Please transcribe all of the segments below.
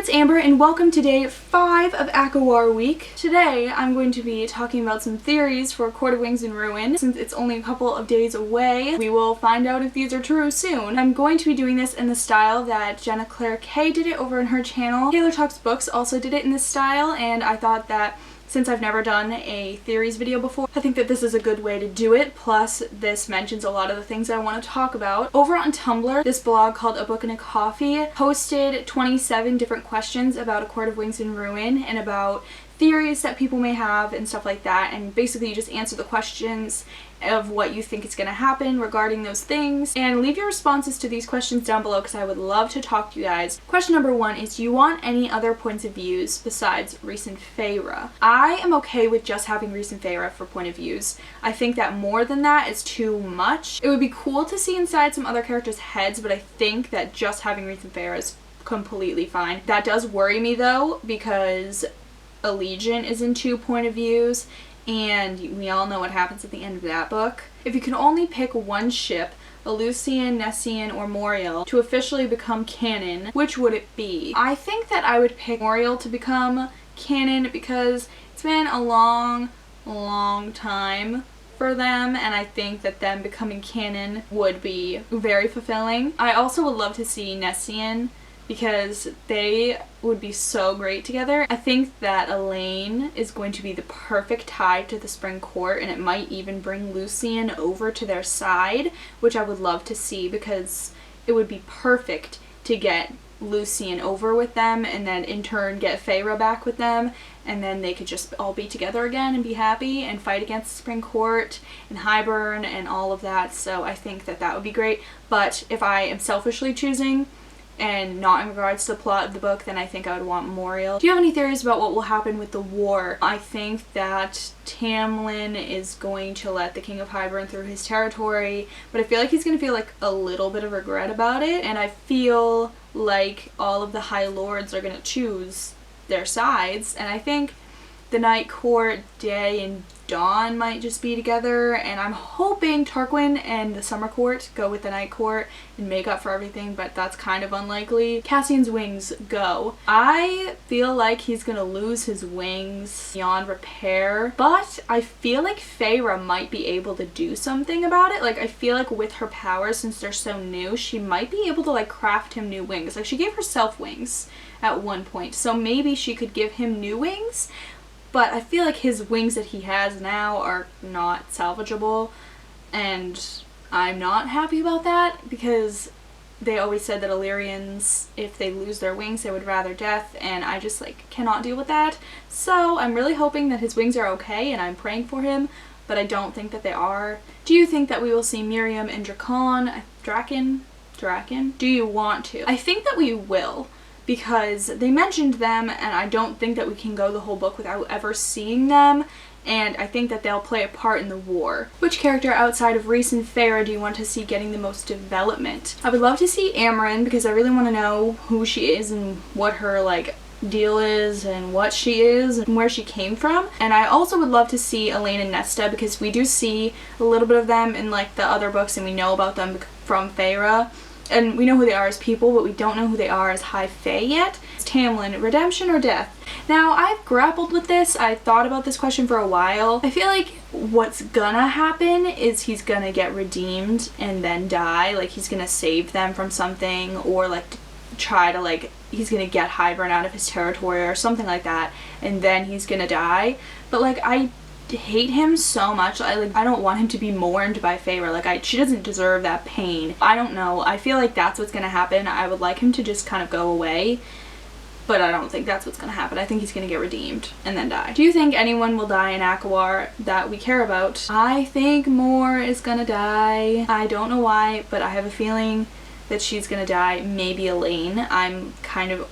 it's Amber and welcome to day 5 of ACOWAR week. Today I'm going to be talking about some theories for Court of Wings and Ruin. Since it's only a couple of days away, we will find out if these are true soon. I'm going to be doing this in the style that Jenna Claire K did it over on her channel. Taylor Talks Books also did it in this style, and I thought that since I've never done a theories video before, I think that this is a good way to do it. Plus, this mentions a lot of the things I want to talk about. Over on Tumblr, this blog called A Book and a Coffee posted 27 different questions about A Court of Wings and Ruin and about theories that people may have and stuff like that, and basically you just answer the questions of what you think is going to happen regarding those things, and leave your responses to these questions down below because I would love to talk to you guys. Question number 1 is, do you want any other points of views besides Rhys and Feyre? I am okay with just having Rhys and Feyre for point of views. I think that more than that is too much. It would be cool to see inside some other characters' heads, but I think that just having Rhys and Feyre is completely fine. That does worry me though, because Allegiant is in 2 point of views, and we all know what happens at the end of that book. If you can only pick one ship, Lucian, Nessian, or Moriel, to officially become canon, which would it be? I think that I would pick Moriel to become canon because it's been a long time for them, and I think that them becoming canon would be very fulfilling. I also would love to see Nessian because they would be so great together. I think that Elaine is going to be the perfect tie to the Spring Court, and it might even bring Lucian over to their side, which I would love to see because it would be perfect to get Lucian over with them and then in turn get Feyre back with them, and then they could just all be together again and be happy and fight against the Spring Court and Hybern and all of that. So I think that that would be great. But if I am selfishly choosing and not in regards to the plot of the book, then I think I would want Moriel. Do you have any theories about what will happen with the war? I think that Tamlin is going to let the King of Hybern through his territory, but I feel like he's going to feel like a little bit of regret about it, and I feel like all of the High Lords are going to choose their sides, and I think the Night Court, Day and Dawn might just be together, and I'm hoping Tarquin and the Summer Court go with the Night Court and make up for everything, but that's kind of unlikely. Cassian's wings go. I feel like he's gonna lose his wings beyond repair, but I feel like Feyre might be able to do something about it. Like, I feel like with her powers, since they're so new, she might be able to like craft him new wings. Like, she gave herself wings at one point, so maybe she could give him new wings. But I feel like his wings that he has now are not salvageable, and I'm not happy about that because they always said that Illyrians, if they lose their wings, they would rather death, and I just like cannot deal with that. So I'm really hoping that his wings are okay, and I'm praying for him, but I don't think that they are. Do you think that we will see Miriam and Draken? Do you want to? I think that we will, because they mentioned them, and I don't think that we can go the whole book without ever seeing them, and I think that they'll play a part in the war. Which character outside of Rhys and Feyre do you want to see getting the most development? I would love to see Amren because I really want to know who she is and what her like deal is and what she is and where she came from. And I also would love to see Elaine and Nesta because we do see a little bit of them in like the other books, and we know about them from Feyre. And we know who they are as people, but we don't know who they are as High Fae yet. Tamlin, redemption or death? Now, I've grappled with this. I thought about this question for a while. I feel like what's gonna happen is he's gonna get redeemed and then die. Like, he's gonna save them from something, or like try to like, he's gonna get Hybern out of his territory or something like that, and then he's gonna die. But like, I hate him so much. I don't want him to be mourned by Feyre. Like, she doesn't deserve that pain. I don't know. I feel like that's what's gonna happen. I would like him to just kind of go away, but I don't think that's what's gonna happen. I think he's gonna get redeemed and then die. Do you think anyone will die in ACOWAR that we care about? I think Mor is gonna die. I don't know why, but I have a feeling that she's gonna die. Maybe Elaine,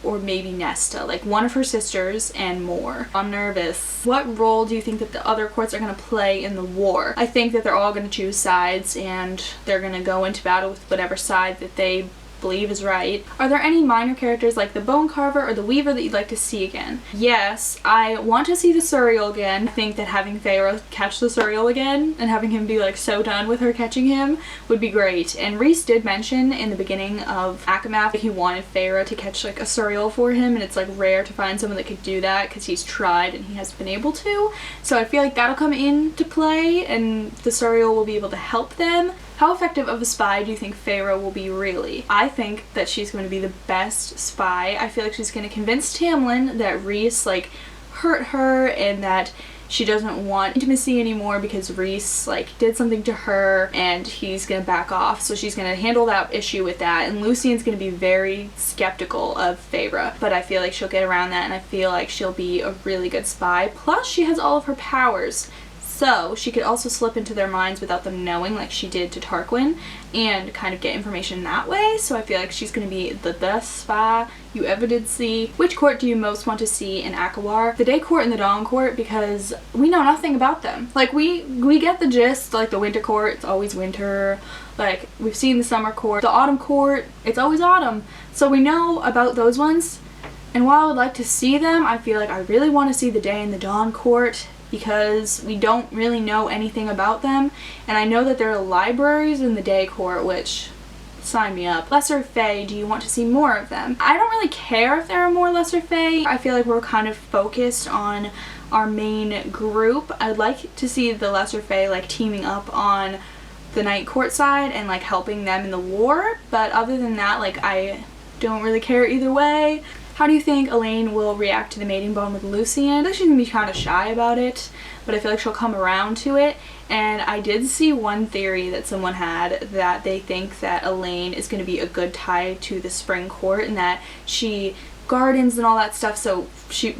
or maybe Nesta, like one of her sisters and Mor. I'm nervous. What role do you think that the other courts are gonna play in the war? I think that they're all gonna choose sides, and they're gonna go into battle with whatever side that they believe is right. Are there any minor characters like the Bone Carver or the Weaver that you'd like to see again? Yes, I want to see the Suriel again. I think that having Feyre catch the Suriel again and having him be like so done with her catching him would be great. And Rhys did mention in the beginning of ACOMAF that he wanted Feyre to catch like a Suriel for him, and it's like rare to find someone that could do that because he's tried and he hasn't been able to. So I feel like that'll come into play and the Suriel will be able to help them. How effective of a spy do you think Feyre will be really? I think that she's going to be the best spy. I feel like she's going to convince Tamlin that Rhys like hurt her and that she doesn't want intimacy anymore because Rhys like did something to her and he's gonna back off. So she's gonna handle that issue with that, and Lucien's gonna be very skeptical of Feyre, but I feel like she'll get around that and I feel like she'll be a really good spy. Plus she has all of her powers, so she could also slip into their minds without them knowing like she did to Tarquin and kind of get information that way. So I feel like she's going to be the best spy you ever did see. Which court do you most want to see in ACOWAR? The Day Court and the Dawn Court, because we know nothing about them. Like we get the gist, like the Winter Court, it's always winter. Like we've seen the Summer Court. The Autumn Court, it's always autumn. So we know about those ones. And while I would like to see them, I feel like I really want to see the Day and the Dawn Court, because we don't really know anything about them, and I know that there are libraries in the Day Court, which sign me up. Lesser Fae, do you want to see more of them? I don't really care if there are more Lesser Fae. I feel like we're kind of focused on our main group. I'd like to see the Lesser Fae like teaming up on the Night Court side and like helping them in the war, but other than that, like I don't really care either way. How do you think Elaine will react to the mating bond with Lucien? I think she's gonna be kind of shy about it, but I feel like she'll come around to it. And I did see one theory that someone had that they think that Elaine is gonna be a good tie to the Spring Court and that she gardens and all that stuff, so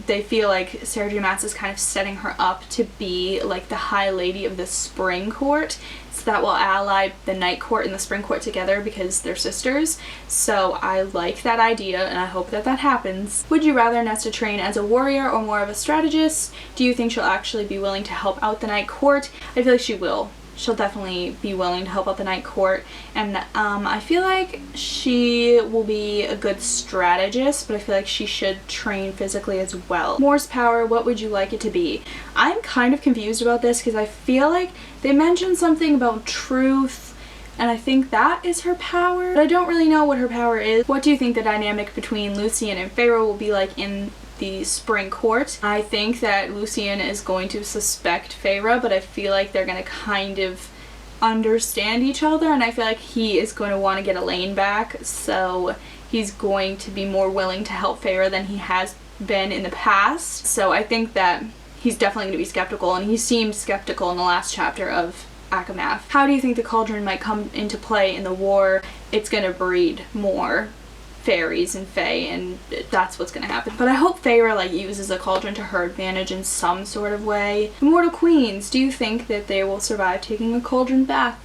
they feel like Sarah J. Maas is kind of setting her up to be like the High Lady of the Spring Court, so that will ally the Night Court and the Spring Court together because they're sisters. So I like that idea and I hope that that happens. Would you rather Nesta train as a warrior or more of a strategist? Do you think she'll actually be willing to help out the Night Court? I feel like she will. She'll definitely be willing to help out the Night Court, and I feel like she will be a good strategist, but I feel like she should train physically as well. Morse power, what would you like it to be? I'm kind of confused about this because I feel like they mentioned something about truth, and I think that is her power, but I don't really know what her power is. What do you think the dynamic between Lucien and Feyre will be like in the Spring Court? I think that Lucien is going to suspect Feyre, but I feel like they're going to kind of understand each other, and I feel like he is going to want to get Elaine back, so he's going to be more willing to help Feyre than he has been in the past. So I think that he's definitely going to be skeptical, and he seemed skeptical in the last chapter of ACOMAF. How do you think the Cauldron might come into play in the war? It's going to breed more fairies and fae, and that's what's gonna happen. But I hope Feyre like uses a cauldron to her advantage in some sort of way. Immortal Queens, do you think that they will survive taking a cauldron bath?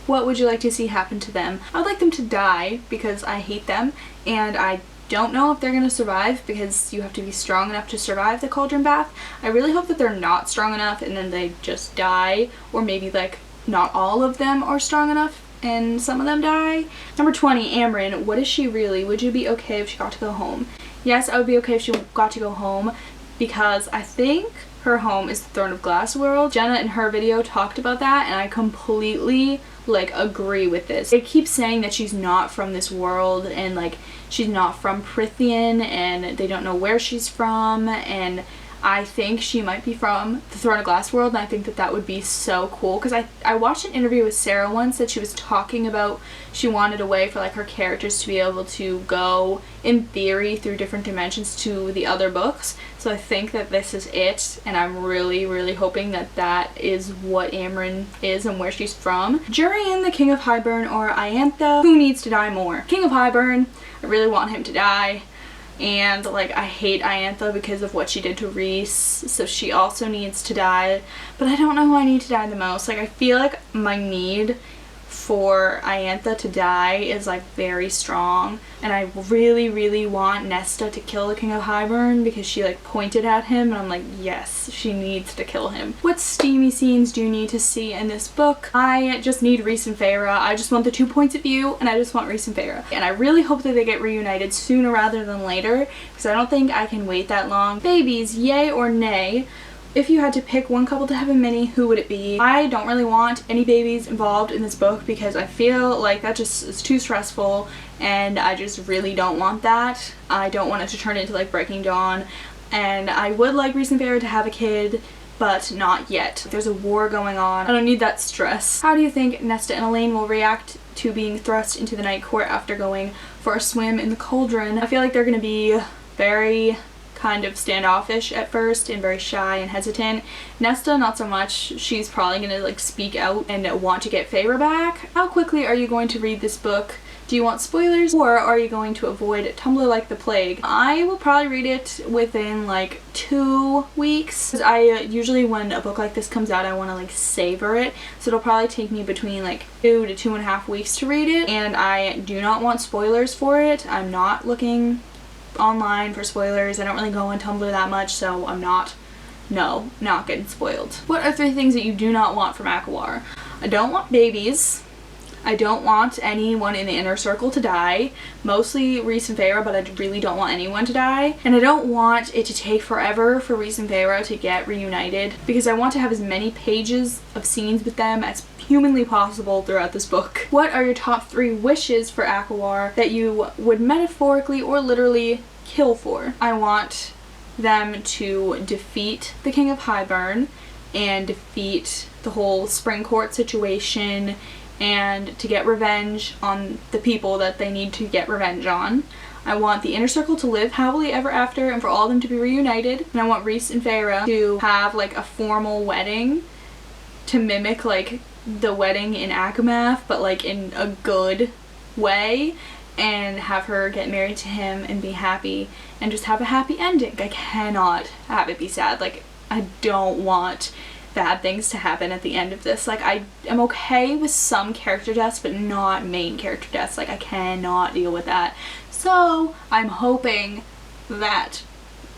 What would you like to see happen to them? I would like them to die because I hate them, and I don't know if they're gonna survive because you have to be strong enough to survive the cauldron bath. I really hope that they're not strong enough and then they just die, or maybe like not all of them are strong enough and some of them die. Number 20, Amryn, what is she really? Would you be okay if she got to go home? Yes, I would be okay if she got to go home because I think her home is the Throne of Glass world. Jenna in her video talked about that and I completely like agree with this. They keep saying that she's not from this world and like she's not from Prithian and they don't know where she's from, and I think she might be from the Throne of Glass world, and I think that that would be so cool because I watched an interview with Sarah once that she was talking about she wanted a way for like her characters to be able to go in theory through different dimensions to the other books. So I think that this is it, and I'm really hoping that that is what Amryn is and where she's from. Jurian, the King of Hybern, or Iantha, who needs to die more? King of Hybern, I really want him to die. And like I hate Iantha because of what she did to Rhys, so she also needs to die. But I don't know who I need to die the most. Like I feel like my need for Iantha to die is like very strong, and I really want Nesta to kill the King of Hybern because she like pointed at him, and I'm like, yes, she needs to kill him. What steamy scenes do you need to see in this book? I just need Rhys and Feyre. I just want the 2 points of view, and I just want Rhys and Feyre. And I really hope that they get reunited sooner rather than later, because I don't think I can wait that long. Babies, yay or nay? If you had to pick one couple to have a mini, who would it be? I don't really want any babies involved in this book because I feel like that just is too stressful, and I just really don't want that. I don't want it to turn into like Breaking Dawn, and I would like Rhys and Feyre to have a kid, but not yet. There's a war going on. I don't need that stress. How do you think Nesta and Elaine will react to being thrust into the Night Court after going for a swim in the Cauldron? I feel like they're gonna be very kind of standoffish at first and very shy and hesitant. Nesta, not so much. She's probably gonna like speak out and want to get Feyre back. How quickly are you going to read this book? Do you want spoilers, or are you going to avoid Tumblr like the plague? I will probably read it within like 2 weeks. I usually, when a book like this comes out, I want to like savor it, so it'll probably take me between like 2 to 2.5 weeks to read it, and I do not want spoilers for it. I'm not looking online for spoilers. I don't really go on Tumblr that much, so I'm not getting spoiled. What are 3 things that you do not want from ACOWAR? I don't want babies. I don't want anyone in the inner circle to die. Mostly Rhys and Feyre, but I really don't want anyone to die. And I don't want it to take forever for Rhys and Feyre to get reunited, because I want to have as many pages of scenes with them as humanly possible throughout this book. What are your top 3 wishes for ACOWAR that you would metaphorically or literally kill for? I want them to defeat the King of Hybern and defeat the whole Spring Court situation, and to get revenge on the people that they need to get revenge on. I want the inner circle to live happily ever after and for all of them to be reunited. And I want Rhys and Feyre to have like a formal wedding to mimic like the wedding in ACOMAF, but like in a good way, and have her get married to him and be happy and just have a happy ending. I cannot have it be sad. Like, I don't want bad things to happen at the end of this. Like, I am okay with some character deaths, but not main character deaths. Like, I cannot deal with that. So I'm hoping that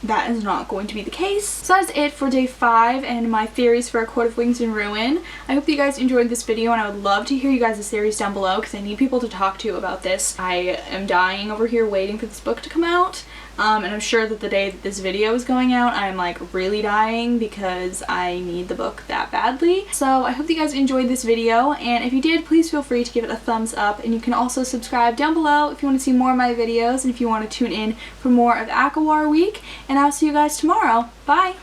that is not going to be the case. So that is it for day 5 and my theories for A Court of Wings and Ruin. I hope that you guys enjoyed this video, and I would love to hear you guys' theories down below because I need people to talk to about this. I am dying over here waiting for this book to come out. And I'm sure that the day that this video is going out, I'm like really dying because I need the book that badly. So I hope that you guys enjoyed this video, and if you did, please feel free to give it a thumbs up, and you can also subscribe down below if you want to see more of my videos and if you want to tune in for more of ACOWAR week, and I'll see you guys tomorrow. Bye!